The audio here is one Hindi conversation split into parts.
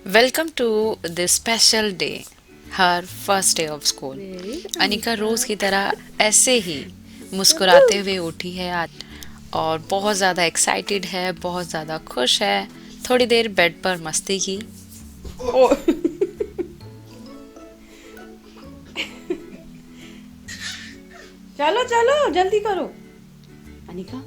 Welcome to this special day, her first day of school. Anika रोज की तरह ऐसे ही मुस्कुराते हुए उठी है आज और बहुत ज़्यादा एक्साइटेड है, बहुत ज़्यादा खुश है। थोड़ी देर बेड पर मस्ती की। ओ चलो चलो जल्दी करो अनिका।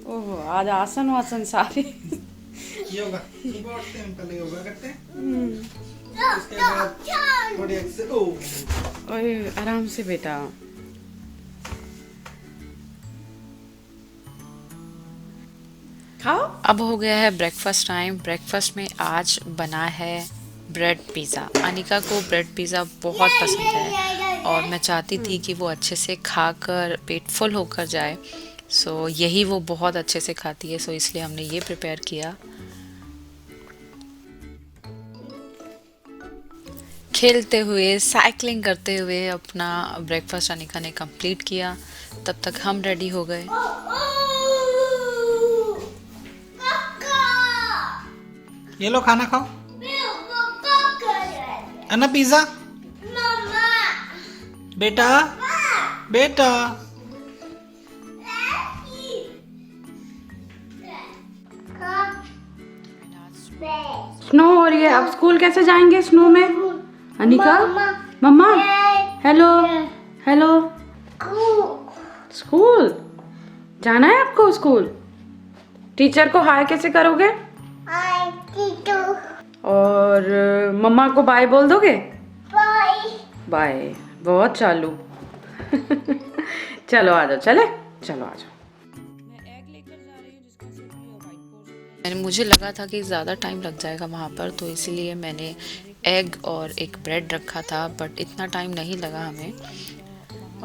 ओहो आज आसन वासन सारे। योगा सुबह उठते हैं, पहले योगा करते हैं। उसके बाद थोड़ी एक्सरसाइज। ओए आराम से बेटा। खाओ। अब हो गया है ब्रेकफास्ट टाइम। ब्रेकफास्ट में आज बना है ब्रेड पिज़्ज़ा। अनिका को ब्रेड पिज़्ज़ा बहुत पसंद है और मैं चाहती थी कि वो अच्छे से खाकर पेट फुल होकर जाए। सो यही वो बहुत अच्छे से खाती है, सो इसलिए हमने ये प्रिपेयर किया। खेलते हुए, साइकिलिंग करते हुए अपना ब्रेकफास्ट अनिका ने कंप्लीट किया। तब तक हम रेडी हो गए। ये लो खाना खाओ। अन्ना पिज्जा। बेटा बेटा। स्नो हो रही है, अब स्कूल कैसे जाएंगे स्नो में? अनिका मम्मा हेलो हेलो। स्कूल जाना है आपको? स्कूल टीचर को हाय कैसे करोगे? और मम्मा को बाय बोल दोगे? बाय। बहुत चालू। चलो आ जाओ, चले चलो आ जाओ। मुझे लगा था कि ज़्यादा टाइम लग जाएगा वहाँ पर, तो इसीलिए मैंने एग और एक ब्रेड रखा था, बट इतना टाइम नहीं लगा हमें।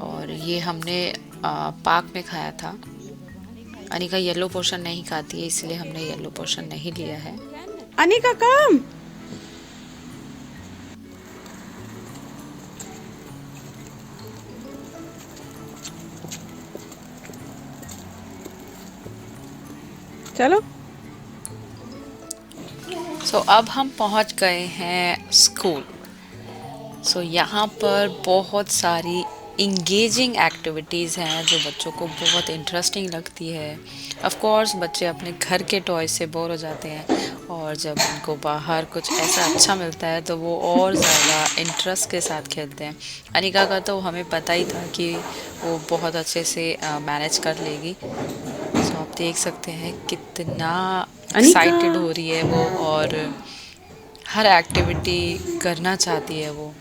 और ये हमने पार्क में खाया था। अनिका येलो पोर्शन नहीं खाती है, इसलिए हमने येलो पोर्शन नहीं लिया है। अनिका कम। चलो। सो अब हम पहुँच गए हैं स्कूल। सो यहाँ पर बहुत सारी इंगेजिंग एक्टिविटीज़ हैं जो बच्चों को बहुत इंटरेस्टिंग लगती है। ऑफ कोर्स बच्चे अपने घर के टॉय से बोर हो जाते हैं और जब उनको बाहर कुछ ऐसा अच्छा मिलता है तो वो और ज़्यादा इंटरेस्ट के साथ खेलते हैं। अनिका का तो हमें पता ही था कि वो बहुत अच्छे से मैनेज कर लेगी। सो आप देख सकते हैं कितना अनिका एक्साइटेड हो रही है वो और हर एक्टिविटी करना चाहती है वो।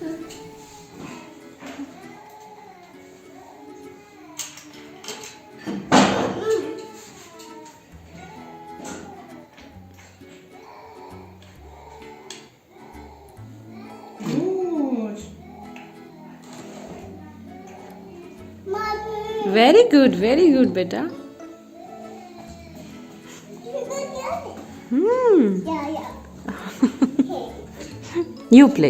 वेरी गुड बेटा। यू प्ले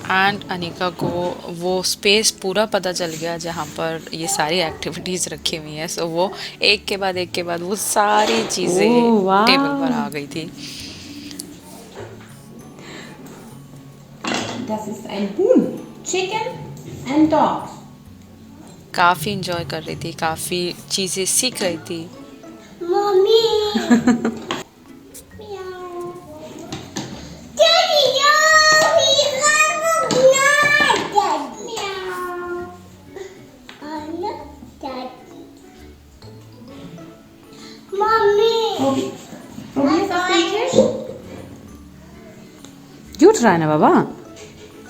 एंड अनिका को वो स्पेस पूरा पता चल गया जहाँ पर ये सारी एक्टिविटीज़ रखी हुई हैं। सो वो एक के बाद वो सारी चीज़ें ओह टेबल पर वाह। आ गई थी। Das ist ein Huhn, Chicken and Dog. काफ़ी इंजॉय कर रही थी, काफ़ी चीज़ें सीख रही थी। Probier's auf den Tisch. You try ना बाबा,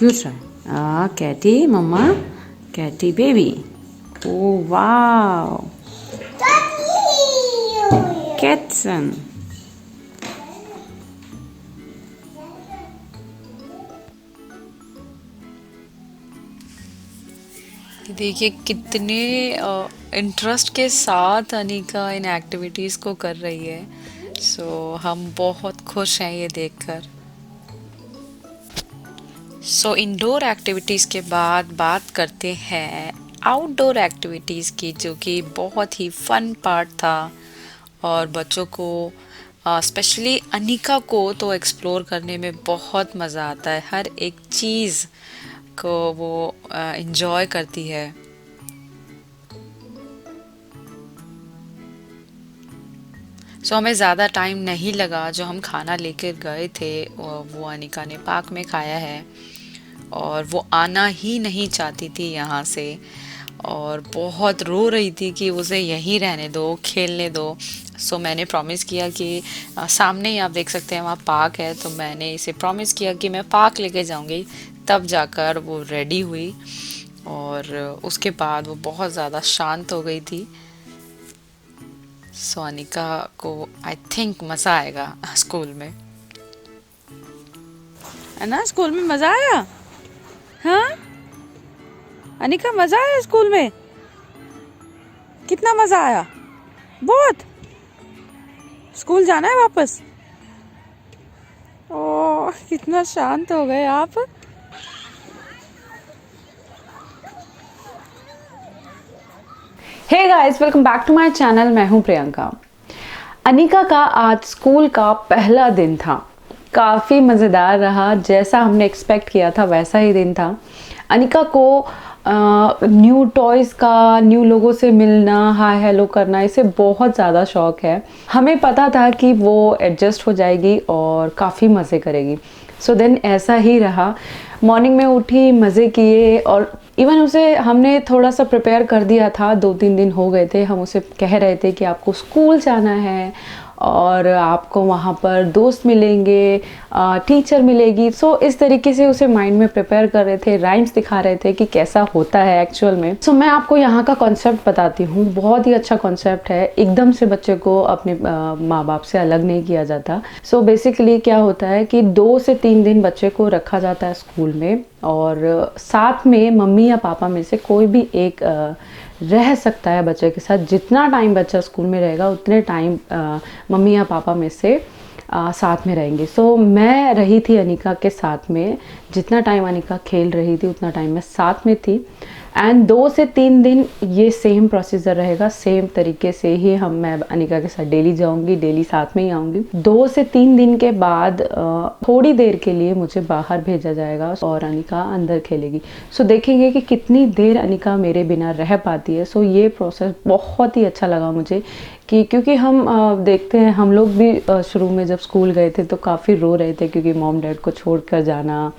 you try. Ah, Catty, Mama, Catty baby. Oh wow, Katzen. देखिए कितने इंटरेस्ट के साथ अनिका इन एक्टिविटीज़ को कर रही है। सो हम बहुत खुश हैं ये देखकर। सो इंडोर एक्टिविटीज़ के बाद बात करते हैं आउटडोर एक्टिविटीज़ की, जो कि बहुत ही फन पार्ट था और बच्चों को स्पेशली अनिका को तो एक्सप्लोर करने में बहुत मज़ा आता है। हर एक चीज़ को वो इंजॉय करती है। सो हमें ज़्यादा टाइम नहीं लगा। जो हम खाना लेकर गए थे वो अनिका ने पार्क में खाया है और वो आना ही नहीं चाहती थी यहाँ से और बहुत रो रही थी कि उसे यहीं रहने दो, खेलने दो। सो मैंने प्रॉमिस किया कि सामने ही आप देख सकते हैं वहाँ पार्क है, तो मैंने इसे प्रॉमिस किया कि मैं पार्क लेके जाऊँगी। तब जाकर वो रेडी हुई और उसके बाद वो बहुत ज़्यादा शांत हो गई थी। सो अनिका को आई थिंक मज़ा आएगा स्कूल में, है ना? स्कूल में मजा आया? हाँ अनिका, मजा आया स्कूल में? कितना मजा आया? बहुत। स्कूल जाना है वापस? ओह, कितना शांत हो गए आप। Hey guys, welcome back to my channel. मैं हूं प्रियंका। अनिका का आज स्कूल का पहला दिन था। काफ़ी मज़ेदार रहा। जैसा हमने एक्सपेक्ट किया था वैसा ही दिन था। अनिका को न्यू टॉयज़ का, न्यू लोगों से मिलना, हाय हेलो करना, इसे बहुत ज़्यादा शौक है। हमें पता था कि वो एडजस्ट हो जाएगी और काफ़ी मज़े करेगी। सो देन ऐसा ही रहा। मॉर्निंग में उठी, मज़े किए और इवन उसे हमने थोड़ा सा प्रिपेयर कर दिया था। 2-3 दिन हो गए थे हम उसे कह रहे थे कि आपको स्कूल जाना है और आपको वहाँ पर दोस्त मिलेंगे, टीचर मिलेगी। सो इस तरीके से उसे माइंड में प्रिपेयर कर रहे थे, राइम्स दिखा रहे थे कि कैसा होता है एक्चुअल में। सो मैं आपको यहाँ का कॉन्सेप्ट बताती हूँ। बहुत ही अच्छा कॉन्सेप्ट है। एकदम से बच्चे को अपने माँ बाप से अलग नहीं किया जाता। सो बेसिकली क्या होता है कि 2 से 3 दिन बच्चे को रखा जाता है स्कूल में और साथ में मम्मी या पापा में से कोई भी एक रह सकता है बच्चे के साथ। जितना टाइम बच्चा स्कूल में रहेगा उतने टाइम मम्मी या पापा में से साथ में रहेंगे। सो मैं रही थी अनिका के साथ में। जितना टाइम अनिका खेल रही थी उतना टाइम मैं साथ में थी। एंड 2 से 3 दिन ये सेम प्रोसीजर रहेगा। सेम तरीके से ही मैं अनिका के साथ डेली जाऊंगी, डेली साथ में ही आऊँगी। 2 से 3 दिन के बाद थोड़ी देर के लिए मुझे बाहर भेजा जाएगा और अनिका अंदर खेलेगी। सो देखेंगे कि कितनी देर अनिका मेरे बिना रह पाती है। सो ये प्रोसेस बहुत ही अच्छा लगा मुझे कि क्योंकि हम देखते हैं, हम लोग भी शुरू में जब स्कूल गए थे तो काफ़ी रो रहे थे क्योंकि मॉम डैड को छोड़कर जाना।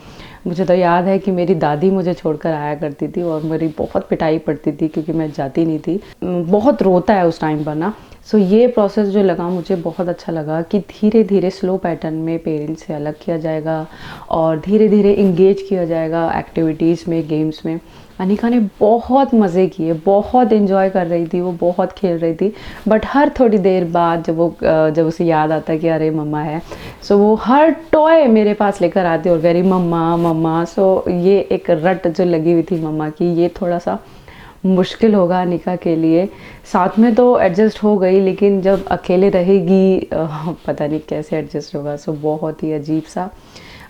मुझे तो याद है कि मेरी दादी मुझे छोड़कर आया करती थी और मेरी बहुत पिटाई पड़ती थी क्योंकि मैं जाती नहीं थी। बहुत रोता है उस टाइम पर ना। सो ये प्रोसेस जो लगा मुझे बहुत अच्छा लगा कि धीरे धीरे स्लो पैटर्न में पेरेंट्स से अलग किया जाएगा और धीरे धीरे इंगेज किया जाएगा एक्टिविटीज़ में, गेम्स में। अनिका ने बहुत मज़े किए, बहुत एंजॉय कर रही थी, वो बहुत खेल रही थी। बट हर थोड़ी देर बाद जब उसे याद आता है कि अरे मम्मा है, सो वो हर टॉय मेरे पास लेकर आती और वेरी मम्मा मम्मा। सो ये एक रट जो लगी हुई थी मम्मा की, ये थोड़ा सा मुश्किल होगा अनिका के लिए। साथ में तो एडजस्ट हो गई लेकिन जब अकेले रहेगी पता नहीं कैसे एडजस्ट होगा। सो बहुत ही अजीब सा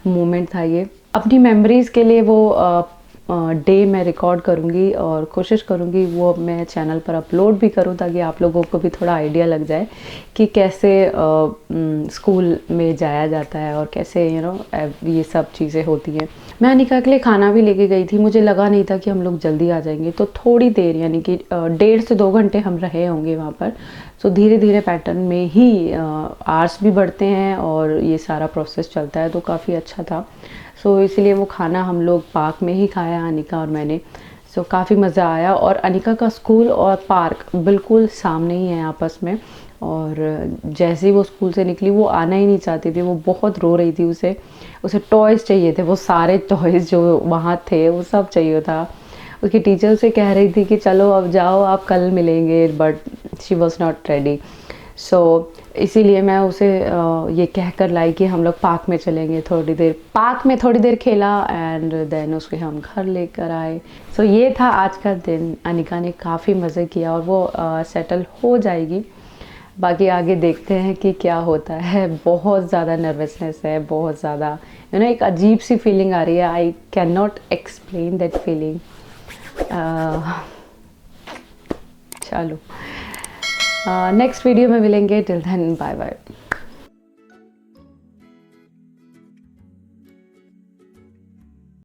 मोमेंट था ये। अपनी मेमोरीज़ के लिए वो डे मैं रिकॉर्ड करूँगी और कोशिश करूँगी वो मैं चैनल पर अपलोड भी करूँ ताकि आप लोगों को भी थोड़ा आइडिया लग जाए कि कैसे स्कूल में जाया जाता है और कैसे ये सब चीज़ें होती हैं। मैं अनिका के लिए खाना भी लेके गई थी। मुझे लगा नहीं था कि हम लोग जल्दी आ जाएंगे, तो थोड़ी देर यानी कि 1.5 से 2 घंटे हम रहे होंगे वहाँ पर। सो धीरे धीरे पैटर्न में ही आवर्स भी बढ़ते हैं और ये सारा प्रोसेस चलता है, तो काफ़ी अच्छा था। सो इसलिए वो खाना हम लोग पार्क में ही खाया, अनिका और मैंने। सो काफ़ी मज़ा आया और अनिका का स्कूल और पार्क बिल्कुल सामने ही है आपस में। और जैसे ही वो स्कूल से निकली वो आना ही नहीं चाहती थी, वो बहुत रो रही थी। उसे टॉयज़ चाहिए थे, वो सारे टॉयज़ जो वहाँ थे वो सब चाहिए था। उसकी टीचर से कह रही थी कि चलो अब जाओ, आप कल मिलेंगे, but she was not ready. So इसीलिए मैं उसे ये कहकर लाई कि हम लोग पार्क में चलेंगे। पार्क में थोड़ी देर खेला एंड देन उसके हम घर लेकर आए। सो ये था आज का दिन। अनिका ने काफ़ी मज़े किया और वो सेटल हो जाएगी बाकी आगे देखते हैं कि क्या होता है। बहुत ज़्यादा नर्वसनेस है, बहुत ज़्यादा एक अजीब सी फीलिंग आ रही है। I can not explain that feeling. चलो नेक्स्ट वीडियो में मिलेंगे। Till then bye bye.